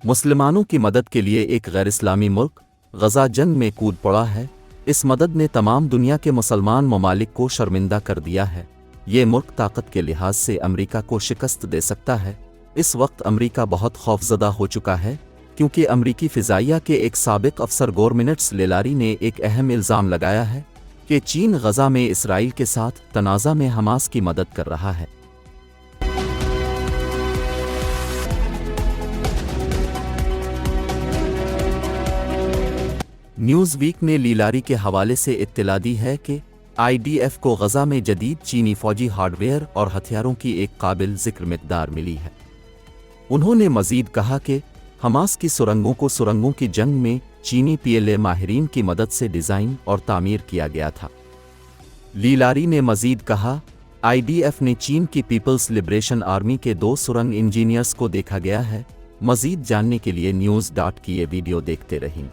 मुसलमानों की मदद के लिए एक गैर इस्लामी मुल्क गजा जंग में कूद पड़ा है। इस मदद ने तमाम दुनिया के मुसलमान ममालिक को शर्मिंदा कर दिया है। ये मुल्क ताकत के लिहाज से अमेरिका को शिकस्त दे सकता है। इस वक्त अमेरिका बहुत खौफजदा हो चुका है क्योंकि अमरीकी फ़िज़ाइया के एक साबिक अफसर गोरमिनट्स लेलारी ने एक अहम इल्ज़ाम लगाया है कि चीन गजा में इसराइल के साथ तनाज़ा में हमास की मदद कर रहा है। न्यूज़ वीक ने लीलारी के हवाले से इत्तला दी है कि IDF को गजा में जदीद चीनी फौजी हार्डवेयर और हथियारों की एक काबिल ज़िक्र मिक़दार मिली है। उन्होंने मज़ीद कहा कि हमास की सुरंगों की जंग में चीनी PLA माहिरीन की मदद से डिज़ाइन और तामीर किया गया था। लीलारी ने मज़ीद कहा, IDF ने चीन की पीपल्स लिबरेशन आर्मी के 2 सुरंग इंजीनियर्स को देखा गया है। मज़ीद जानने के लिए न्यूज़.की ये वीडियो देखते रहें।